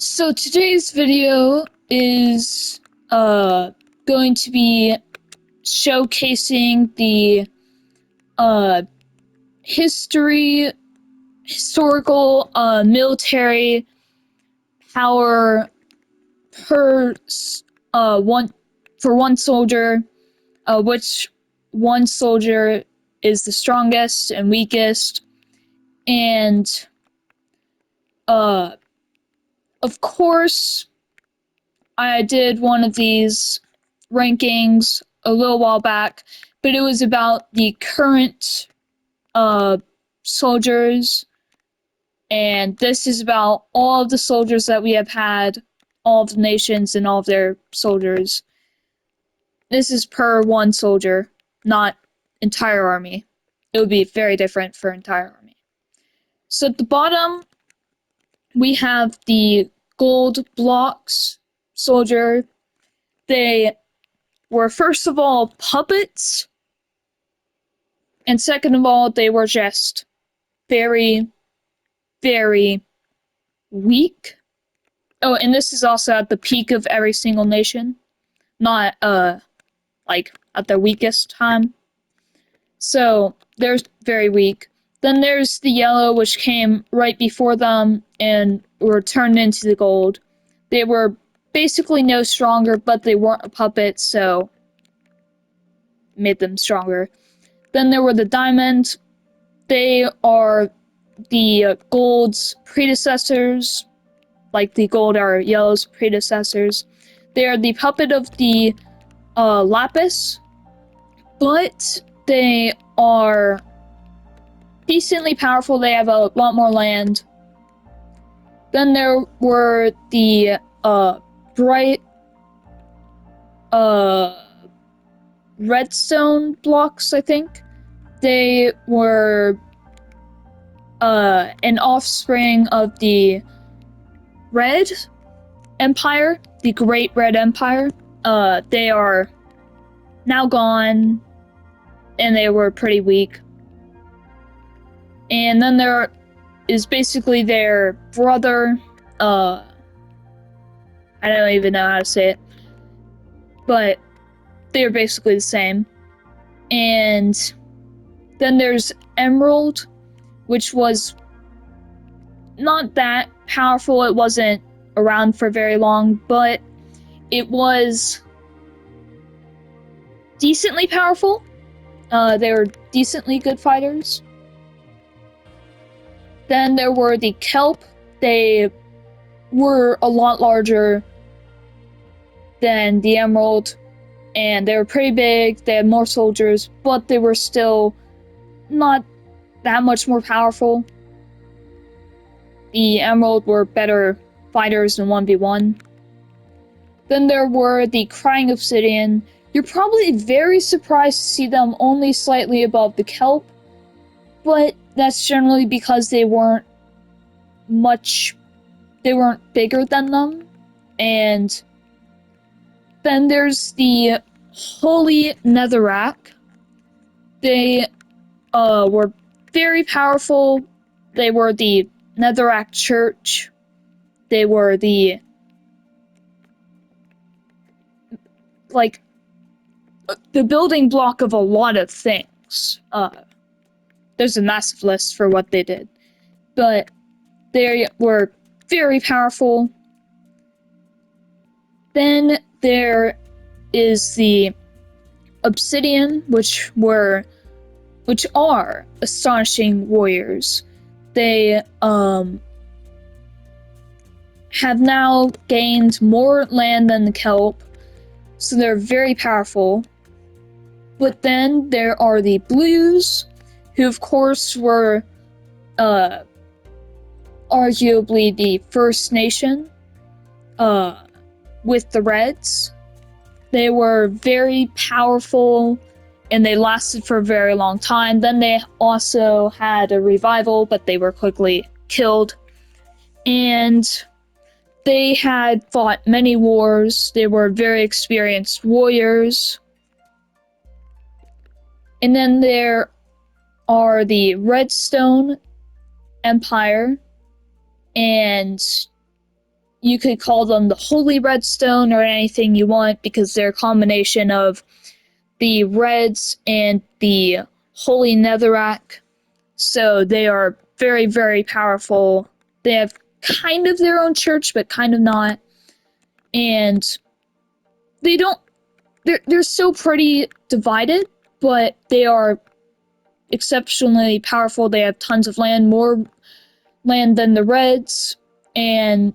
So today's video is going to be showcasing the uh historical military power per one for one soldier, which one soldier is the strongest and weakest, and uh of course I did one of these rankings a little while back, but it was about the current uh, soldiers, and this is about all of the soldiers that we have had, all of the nations and all of their soldiers. This is per one soldier, not entire army. It would be very different for entire army. So at the bottom, we have the gold blocks soldier. They were first of all puppets, and second of all, they were just very, very weak. Oh, and this is also at the peak of every single nation, not like at their weakest time. So they're very weak. Then there's the yellow, which came right before them and were turned into the gold. They were basically no stronger, but they weren't a puppet, so made them stronger. Then there were the diamond. They are the gold's predecessors, like the gold are yellow's predecessors. They are the puppet of the lapis, but they are decently powerful. They have a lot more land. Then there were the bright redstone blocks, I think. They were an offspring of the Red Empire, the Great Red Empire. They are now gone, and they were pretty weak. And then there is basically their brother. I don't even know how to say it, but they're basically the same. And then there's Emerald, which was not that powerful. It wasn't around for very long, but it was decently powerful. They were decently good fighters. Then there were the Kelp. They were a lot larger than the Emerald, and they were pretty big. They had more soldiers, but they were still not that much more powerful. The Emerald were better fighters than 1v1. Then there were the Crying Obsidian. You're probably very surprised to see them only slightly above the Kelp, but that's generally because they weren't bigger than them. And then there's the Holy Netherrack. They were very powerful. They were the Netherrack Church. They were the building block of a lot of things. There's a massive list for what they did, but they were very powerful. Then there is the Obsidian, which are astonishing warriors. They have now gained more land than the Kelp, so they're very powerful. But then there are the Blues, who of course were arguably the first nation with the Reds. They were very powerful, and they lasted for a very long time. Then they also had a revival, but they were quickly killed. And they had fought many wars. They were very experienced warriors. And then there are the Redstone Empire, and you could call them the Holy Redstone or anything you want, because they're a combination of the Reds and the Holy Netherrack. So they are very, very powerful. They have kind of their own church, but kind of not. And they don't, they're still pretty divided, but they are exceptionally powerful. They have tons of land, more land than the Reds, and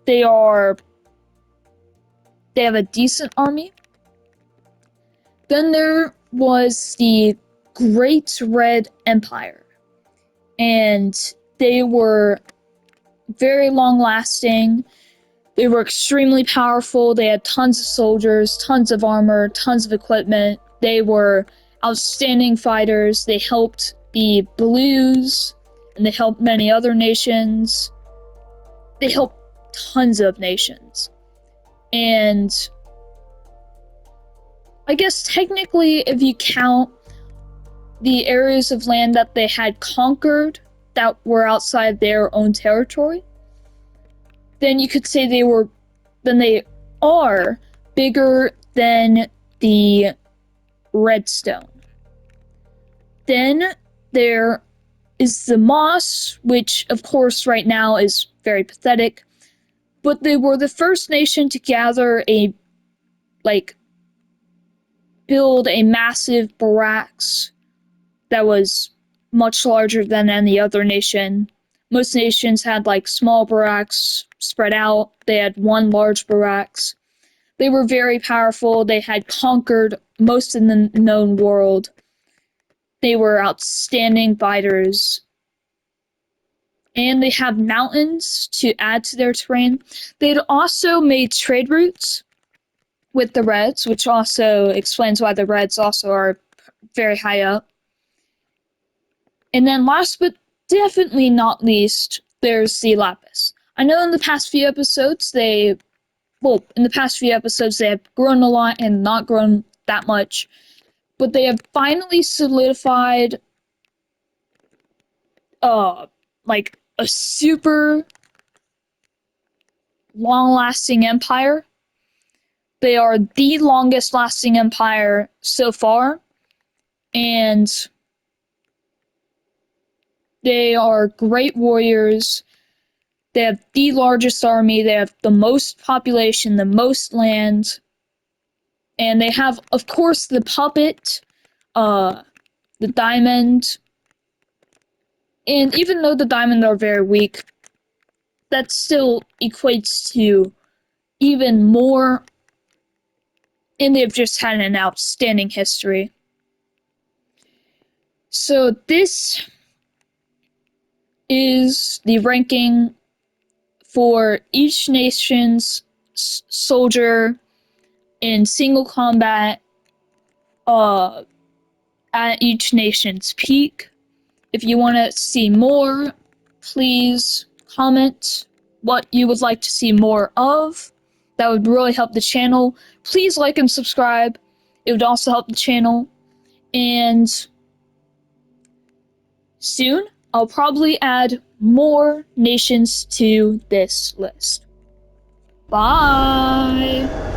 they have a decent army. Then there was the Great Red Empire, and they were very long lasting. They were extremely powerful. They had tons of soldiers, tons of armor, tons of equipment. They were outstanding fighters. They helped the Blues, and they helped many other nations. They helped tons of nations. And I guess technically, if you count the areas of land that they had conquered that were outside their own territory, then you could say they are bigger than the Redstone. Then there is the Moss, which of course right now is very pathetic, but they were the first nation to build a massive barracks that was much larger than any other nation. Most nations had small barracks spread out. They had one large barracks. They were very powerful. They had conquered most of the known world. They were outstanding fighters. And they have mountains to add to their terrain. They'd also made trade routes with the Reds, which also explains why the Reds also are very high up. And then last but definitely not least, there's the Lapis. I know in the past few episodes they have grown a lot and not grown that much, but they have finally solidified a super long-lasting empire. They are the longest lasting empire so far, and they are great warriors. They have the largest army, they have the most population, the most land, and they have, of course, the puppet, the diamond, and even though the diamond are very weak, that still equates to even more, and they've just had an outstanding history. So this is the ranking for each nation's soldier in single combat at each nation's peak. If you want to see more, please comment what you would like to see more of. That would really help the channel. Please like and subscribe. It would also help the channel. And soon, I'll probably add more nations to this list. Bye!